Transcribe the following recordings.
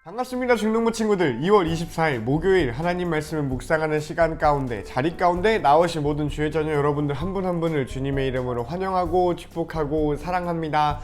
반갑습니다. 중동부 친구들. 2월 24일 목요일 하나님 말씀을 묵상하는 시간 가운데 자리 가운데 나오신 모든 주의 자녀 여러분들 한 분 한 분을 주님의 이름으로 환영하고 축복하고 사랑합니다.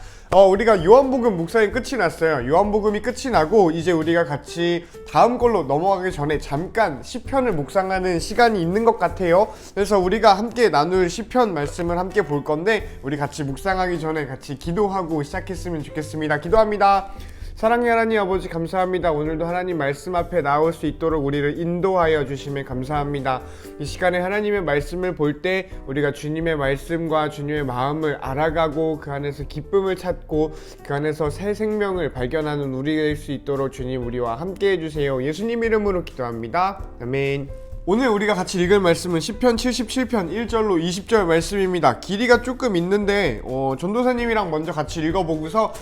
우리가 요한복음 묵상이 끝이 났어요. 요한복음이 끝이 나고 이제 우리가 같이 다음 걸로 넘어가기 전에 잠깐 시편을 묵상하는 시간이 있는 것 같아요. 그래서 우리가 함께 나눌 시편 말씀을 함께 볼 건데 우리 같이 묵상하기 전에 같이 기도하고 시작했으면 좋겠습니다. 기도합니다. 사랑의 하나님 아버지 감사합니다. 오늘도 하나님 말씀 앞에 나올 수 있도록 우리를 인도하여 주심에 감사합니다. 이 시간에 하나님의 말씀을 볼 때 우리가 주님의 말씀과 주님의 마음을 알아가고 그 안에서 기쁨을 찾고 그 안에서 새 생명을 발견하는 우리가 될 수 있도록 주님 우리와 함께 해주세요. 예수님 이름으로 기도합니다. 아멘. 오늘 우리가 같이 읽을 말씀은 시편 77편 1절로 20절 말씀입니다. 길이가 조금 있는데 전도사님이랑 먼저 같이 읽어보고서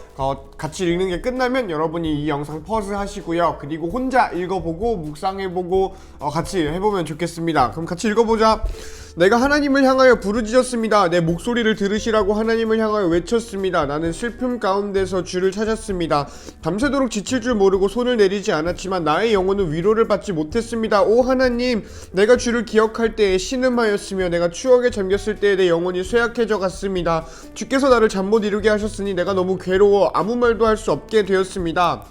같이 읽는 게 끝나면 여러분이 이 영상 퍼즈 하시고요. 그리고 혼자 읽어보고 묵상해보고 같이 해보면 좋겠습니다. 그럼 같이 읽어보자. 내가 하나님을 향하여 부르짖었습니다. 내 목소리를 들으시라고 하나님을 향하여 외쳤습니다. 나는 슬픔 가운데서 주를 찾았습니다. 밤새도록 지칠 줄 모르고 손을 내리지 않았지만 나의 영혼은 위로를 받지 못했습니다. 오 하나님, 내가 주를 기억할 때에 신음하였으며 내가 추억에 잠겼을 때에 내 영혼이 쇠약해져 갔습니다. 주께서 나를 잠 못 이루게 하셨으니 내가 너무 괴로워 아무 말도 할 수 없게 되었습니다.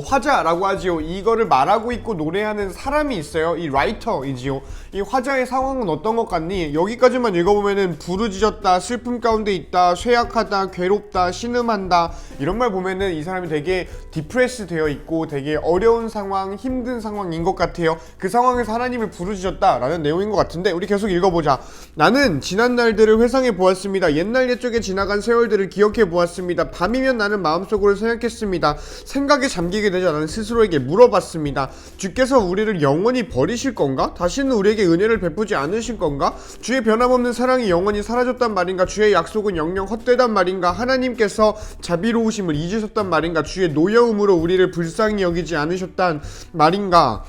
화자라고 하지요. 이거를 말하고 있고 노래하는 사람이 있어요. 이 라이터이지요. 이 화자의 상황은 어떤 것 같니? 여기까지만 읽어보면은 부르짖었다, 슬픔 가운데 있다, 쇠약하다, 괴롭다, 신음한다 이런 말 보면은 이 사람이 되게 디프레스 되어 있고 되게 어려운 상황, 힘든 상황인 것 같아요. 그 상황에서 하나님을 부르짖었다 라는 내용인 것 같은데 우리 계속 읽어보자. 나는 지난 날들을 회상해 보았습니다. 옛날 옛적에 지나간 세월들을 기억해 보았습니다. 밤이면 나는 마음속으로 생각했습니다. 생각에 잠기게 되자 나는 스스로에게 물어봤습니다. 주께서 우리를 영원히 버리실 건가? 다시는 우리에게 은혜를 베푸지 않으실 건가? 주의 변함없는 사랑이 영원히 사라졌단 말인가? 주의 약속은 영영 헛되단 말인가? 하나님께서 자비로우심을 잊으셨단 말인가? 주의 노여움으로 우리를 불쌍히 여기지 않으셨단 말인가?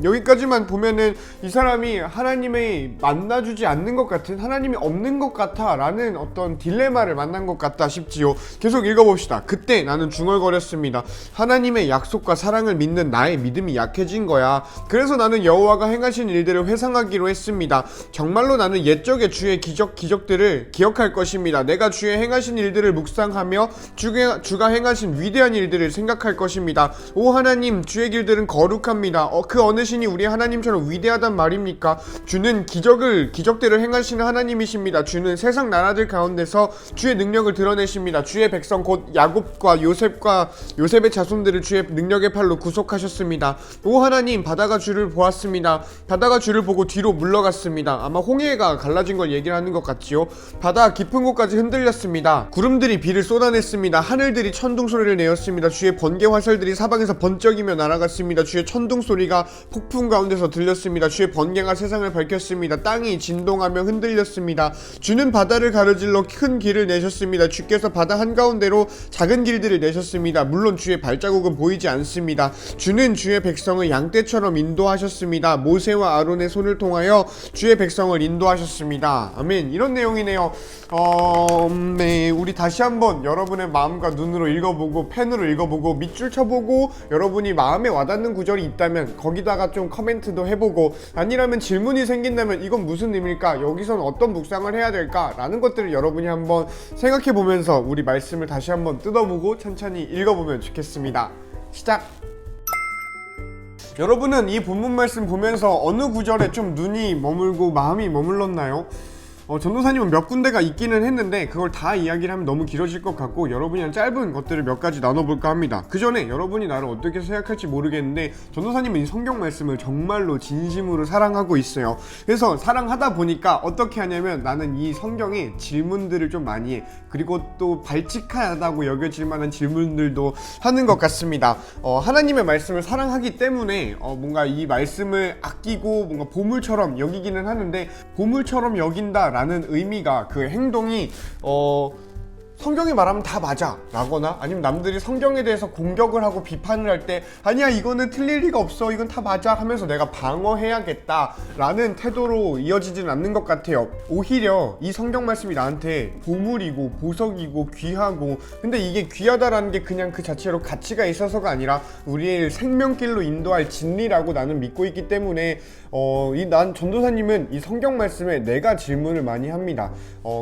여기까지만 보면은 이 사람이 하나님의 만나주지 않는 것 같은, 하나님이 없는 것 같아 라는 어떤 딜레마를 만난 것 같다 싶지요. 계속 읽어봅시다. 그때 나는 중얼거렸습니다. 하나님의 약속과 사랑을 믿는 나의 믿음이 약해진 거야. 그래서 나는 여호와가 행하신 일들을 회상하기로 했습니다. 정말로 나는 옛적의 주의 기적들을 기억할 것입니다. 내가 주의 행하신 일들을 묵상하며 주가 행하신 위대한 일들을 생각할 것입니다. 오 하나님, 주의 길들은 거룩합니다. 그 어느 신이 우리 하나님처럼 위대하단 말입니까? 주는 기적들을 행하시는 하나님이십니다. 주는 세상 나라들 가운데서 주의 능력을 드러내십니다. 주의 백성 곧 야곱과 요셉의 자손들을 주의 능력의 팔로 구속하셨습니다. 오 하나님, 바다가 주를 보았습니다. 바다가 주를 보고 뒤로 물러갔습니다. 아마 홍해가 갈라진 걸 얘기를 하는 것 같지요. 바다 깊은 곳까지 흔들렸습니다. 구름들이 비를 쏟아냈습니다. 하늘들이 천둥 소리를 내었습니다. 주의 번개 화살들이 사방에서 번쩍이며 날아갔습니다. 주의 천둥 소리가 폭풍 가운데서 들렸습니다. 주의 번개가 세상을 밝혔습니다. 땅이 진동하며 흔들렸습니다. 주는 바다를 가로질러 큰 길을 내셨습니다. 주께서 바다 한가운데로 작은 길들을 내셨습니다. 물론 주의 발자국은 보이지 않습니다. 주는 주의 백성을 양떼처럼 인도하셨습니다. 모세와 아론의 손을 통하여 주의 백성을 인도하셨습니다. 아멘. 이런 내용이네요. 네, 우리 다시 한번 여러분의 마음과 눈으로 읽어보고 펜으로 읽어보고 밑줄 쳐보고 여러분이 마음에 와닿는 구절이 있다면 거기다가 좀 코멘트도 해보고 아니라면 질문이 생긴다면 이건 무슨 의미일까? 여기선 어떤 묵상을 해야 될까? 라는 것들을 여러분이 한번 생각해보면서 우리 말씀을 다시 한번 뜯어보고 천천히 읽어보면 좋겠습니다. 시작! 여러분은 이 본문 말씀 보면서 어느 구절에 좀 눈이 머물고 마음이 머물렀나요? 전도사님은 몇 군데가 있기는 했는데 그걸 다 이야기를 하면 너무 길어질 것 같고 여러분이랑 짧은 것들을 몇 가지 나눠볼까 합니다. 그 전에 여러분이 나를 어떻게 생각할지 모르겠는데 전도사님은 이 성경 말씀을 정말로 진심으로 사랑하고 있어요. 그래서 사랑하다 보니까 어떻게 하냐면 나는 이 성경에 질문들을 좀 많이 해. 그리고 또 발칙하다고 여겨질 만한 질문들도 하는 것 같습니다. 하나님의 말씀을 사랑하기 때문에 뭔가 이 말씀을 아끼고 뭔가 보물처럼 여기기는 하는데 보물처럼 여긴다 라는 의미가 그 행동이 성경이 말하면 다 맞아 라거나 아니면 남들이 성경에 대해서 공격을 하고 비판을 할 때 아니야 이거는 틀릴 리가 없어 이건 다 맞아 하면서 내가 방어해야겠다 라는 태도로 이어지진 않는 것 같아요. 오히려 이 성경 말씀이 나한테 보물이고 보석이고 귀하고, 근데 이게 귀하다라는 게 그냥 그 자체로 가치가 있어서가 아니라 우리의 생명길로 인도할 진리라고 나는 믿고 있기 때문에 난 전도사님은 이 성경 말씀에 내가 질문을 많이 합니다.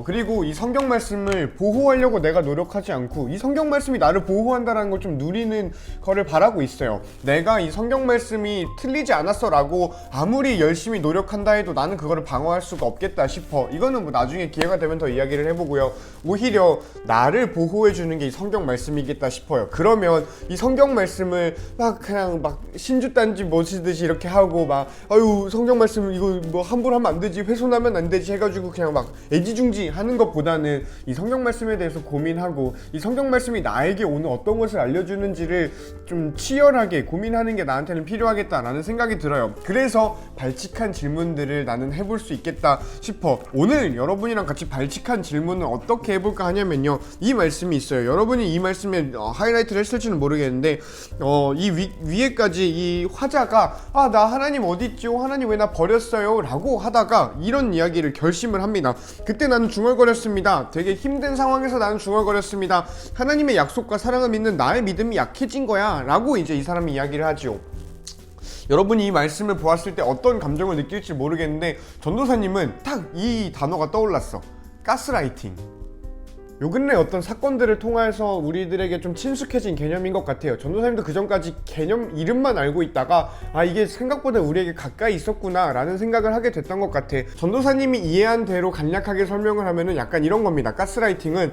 그리고 이 성경 말씀을 보호하려고 내가 노력하지 않고 이 성경 말씀이 나를 보호한다는 걸 좀 누리는 거를 바라고 있어요. 내가 이 성경 말씀이 틀리지 않았어 라고 아무리 열심히 노력한다 해도 나는 그거를 방어할 수가 없겠다 싶어. 이거는 뭐 나중에 기회가 되면 더 이야기를 해보고요. 오히려 나를 보호해주는 게 이 성경 말씀이겠다 싶어요. 그러면 이 성경 말씀을 그냥 신주단지 모시듯이 이렇게 하고 아유 성경 말씀 이거 뭐 함부로 하면 안 되지, 훼손하면 안 되지 해가지고 그냥 애지중지 하는 것보다는 이 성경 말씀에 대해서 고민하고 이 성경 말씀이 나에게 오늘 어떤 것을 알려주는지를 좀 치열하게 고민하는 게 나한테는 필요하겠다라는 생각이 들어요. 그래서 발칙한 질문들을 나는 해볼 수 있겠다 싶어. 오늘 여러분이랑 같이 발칙한 질문을 어떻게 해볼까 하냐면요, 이 말씀이 있어요. 여러분이 이 말씀에 하이라이트를 했을지는 모르겠는데 이 위에까지 이 화자가 나 하나님 어딨죠? 하나님 왜 나 버렸어요? 라고 하다가 이런 이야기를 결심을 합니다. 그때 나는 중얼거렸습니다. 되게 힘든 상황에서 나는 중얼거렸습니다. 하나님의 약속과 사랑을 믿는 나의 믿음이 약해진 거야 라고 이제 이 사람이 이야기를 하죠. 여러분이 이 말씀을 보았을 때 어떤 감정을 느낄지 모르겠는데 전도사님은 딱 이 단어가 떠올랐어. 가스라이팅. 요 근래 어떤 사건들을 통해서 우리들에게 좀 친숙해진 개념인 것 같아요. 전도사님도 그전까지 개념 이름만 알고 있다가 이게 생각보다 우리에게 가까이 있었구나 라는 생각을 하게 됐던 것 같아. 전도사님이 이해한 대로 간략하게 설명을 하면은 약간 이런 겁니다. 가스라이팅은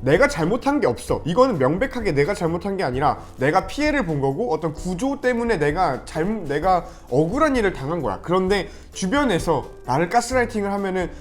내가 잘못한 게 없어. 이거는 명백하게 내가 잘못한 게 아니라 내가 피해를 본 거고 어떤 구조 때문에 내가 억울한 일을 당한 거야. 그런데 주변에서 나를 가스라이팅을 하면은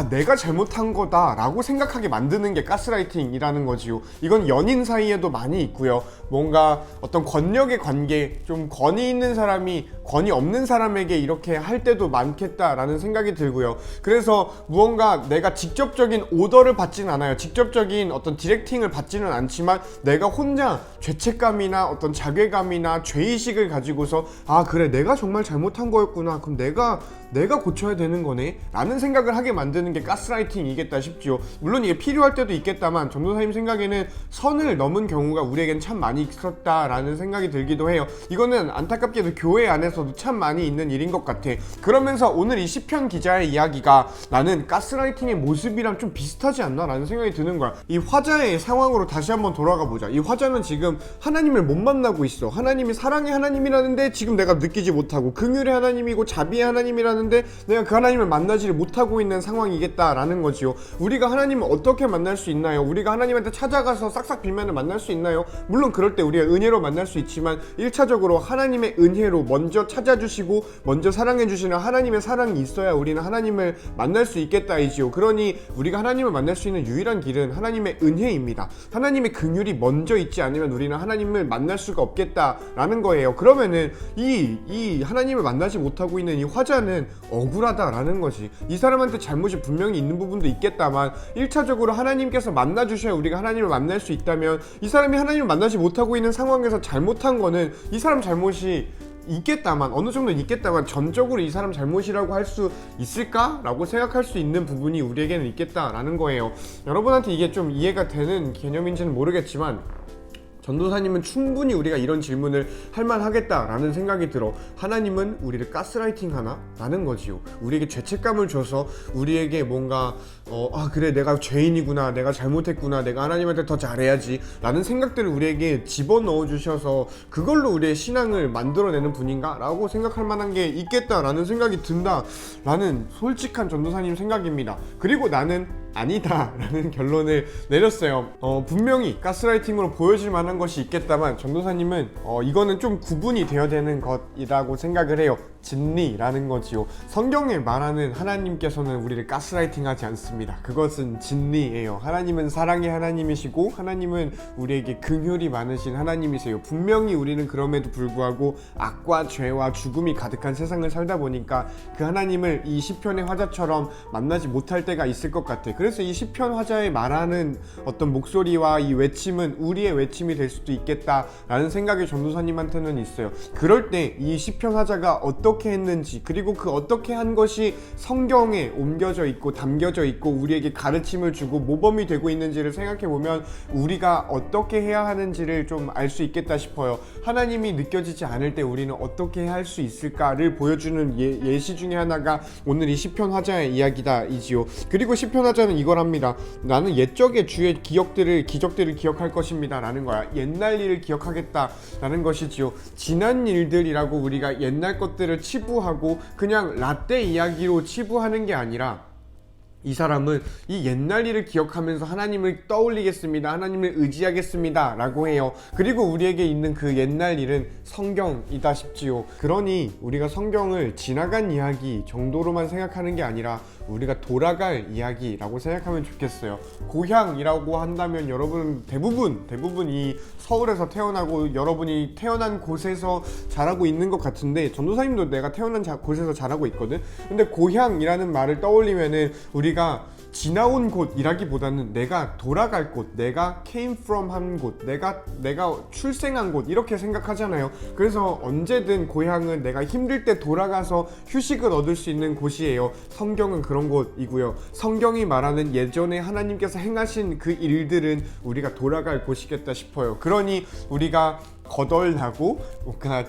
내가 잘못한 거다 라고 생각하게 만드는 게 가스라이팅이라는 거지요. 이건 연인 사이에도 많이 있고요. 뭔가 어떤 권력의 관계, 좀 권위 있는 사람이 권위 없는 사람에게 이렇게 할 때도 많겠다라는 생각이 들고요. 그래서 무언가 내가 직접적인 오더를 받진 않아요. 직접적인 어떤 디렉팅을 받지는 않지만 내가 혼자 죄책감이나 어떤 자괴감이나 죄의식을 가지고서 그래 내가 정말 잘못한 거였구나, 그럼 내가 고쳐야 되는 거네 라는 생각을 하게 만드는 게 가스라이팅이겠다 싶지요. 물론 이게 필요할 때도 있겠다만 전도사님 생각에는 선을 넘은 경우가 우리에겐 참 많이 있었다라는 생각이 들기도 해요. 이거는 안타깝게도 교회 안에서도 참 많이 있는 일인 것 같아. 그러면서 오늘 이 시편 기자의 이야기가 나는 가스라이팅의 모습이랑 좀 비슷하지 않나 라는 생각이 드는 거야. 이 화자의 상황으로 다시 한번 돌아가 보자. 이 화자는 지금 하나님을 못 만나고 있어. 하나님이 사랑의 하나님이라는데 지금 내가 느끼지 못하고, 긍휼의 하나님이고 자비의 하나님이라는데 내가 그 하나님을 만나지를 못하고 있는 상황이겠다라는 거지요. 우리가 하나님을 어떻게 만날 수 있나요? 우리가 하나님한테 찾아가서 싹싹 빌면 만날 수 있나요? 물론 그럴 때 우리가 은혜로 만날 수 있지만 1차적으로 하나님의 은혜로 먼저 찾아주시고 먼저 사랑해주시는 하나님의 사랑이 있어야 우리는 하나님을 만날 수 있겠다이지요. 그러니 우리가 하나님을 만날 수 있는 유일한 길은 하나님의 은혜입니다. 하나님의 긍휼이 먼저 있지 않으면 우리는 하나님을 만날 수가 없겠다라는 거예요. 그러면은 이 하나님을 만나지 못하고 있는 이 화자는 억울하다라는 거지. 이 사람한테 잘못이 분명히 있는 부분도 있겠다만 1차적으로 하나님께서 만나주셔야 우리가 하나님을 만날 수 있다면, 이 사람이 하나님을 만나지 못하고 있는 상황에서 잘못한 거는 이 사람 잘못이 있겠다만, 어느 정도 있겠다만 전적으로 이 사람 잘못이라고 할 수 있을까? 라고 생각할 수 있는 부분이 우리에게는 있겠다라는 거예요. 여러분한테 이게 좀 이해가 되는 개념인지는 모르겠지만 전도사님은 충분히 우리가 이런 질문을 할만하겠다라는 생각이 들어. 하나님은 우리를 가스라이팅 하나? 라는 거지요. 우리에게 죄책감을 줘서 우리에게 뭔가 그래 내가 죄인이구나, 내가 잘못했구나, 내가 하나님한테 더 잘해야지 라는 생각들을 우리에게 집어넣어 주셔서 그걸로 우리의 신앙을 만들어내는 분인가? 라고 생각할 만한 게 있겠다라는 생각이 든다 라는 솔직한 전도사님 생각입니다. 그리고 나는 아니다 라는 결론을 내렸어요. 분명히 가스라이팅으로 보여질 만한 것이 있겠다만 전도사님은 이거는 좀 구분이 되어야 되는 것이라고 생각을 해요. 진리라는 거지요. 성경에 말하는 하나님께서는 우리를 가스라이팅하지 않습니다. 그것은 진리예요. 하나님은 사랑의 하나님이시고 하나님은 우리에게 긍휼이 많으신 하나님이세요. 분명히 우리는 그럼에도 불구하고 악과 죄와 죽음이 가득한 세상을 살다 보니까 그 하나님을 이 시편의 화자처럼 만나지 못할 때가 있을 것 같아. 그래서 이 시편 화자의 말하는 어떤 목소리와 이 외침은 우리의 외침이 될 수도 있겠다라는 생각이 전도사님한테는 있어요. 그럴 때 이 시편 화자가 어떻게 했는지, 그리고 그 어떻게 한 것이 성경에 옮겨져 있고 담겨져 있고 우리에게 가르침을 주고 모범이 되고 있는지를 생각해 보면 우리가 어떻게 해야 하는지를 좀 알 수 있겠다 싶어요. 하나님이 느껴지지 않을 때 우리는 어떻게 할 수 있을까를 보여주는 예시 중에 하나가 오늘 이 시편 화자의 이야기다이지요. 그리고 시편 화자는 이걸 합니다. 나는 옛적의 주의 기적들을 기억할 것입니다 라는 거야. 옛날 일을 기억하겠다라는 것이지요. 지난 일들이라고 우리가 옛날 것들을 치부하고 그냥 라떼 이야기로 치부하는 게 아니라 이 사람은 이 옛날 일을 기억하면서 하나님을 떠올리겠습니다. 하나님을 의지하겠습니다 라고 해요. 그리고 우리에게 있는 그 옛날 일은 성경이다 싶지요. 그러니 우리가 성경을 지나간 이야기 정도로만 생각하는 게 아니라 우리가 돌아갈 이야기라고 생각하면 좋겠어요. 고향이라고 한다면 여러분 대부분 이 서울에서 태어나고 여러분이 태어난 곳에서 자라고 있는 것 같은데, 전도사님도 내가 태어난 곳에서 자라고 있거든. 근데 고향이라는 말을 떠올리면은 우리가 지나온 곳이라기보다는 내가 돌아갈 곳, 내가 came from 한 곳, 내가 출생한 곳 이렇게 생각하잖아요. 그래서 언제든 고향은 내가 힘들 때 돌아가서 휴식을 얻을 수 있는 곳이에요. 성경은 그런 곳이고요. 성경이 말하는 예전에 하나님께서 행하신 그 일들은 우리가 돌아갈 곳이겠다 싶어요. 그러니 우리가 거덜나고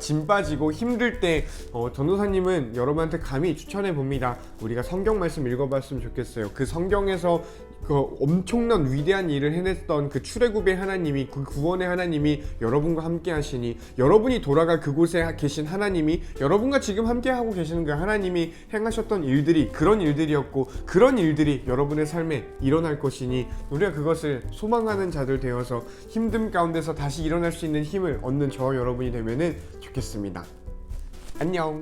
짐 빠지고 힘들 때 전도사님은 여러분한테 감히 추천해 봅니다. 우리가 성경 말씀 읽어봤으면 좋겠어요. 그 성경에서 그 엄청난 위대한 일을 해냈던 그 출애굽의 하나님이, 그 구원의 하나님이 여러분과 함께 하시니, 여러분이 돌아갈 그곳에 계신 하나님이 여러분과 지금 함께 하고 계시는 그 하나님이 행하셨던 일들이 그런 일들이었고, 그런 일들이 여러분의 삶에 일어날 것이니 우리가 그것을 소망하는 자들 되어서 힘듦 가운데서 다시 일어날 수 있는 힘을 얻는 저와 여러분이 되면은 좋겠습니다. 안녕.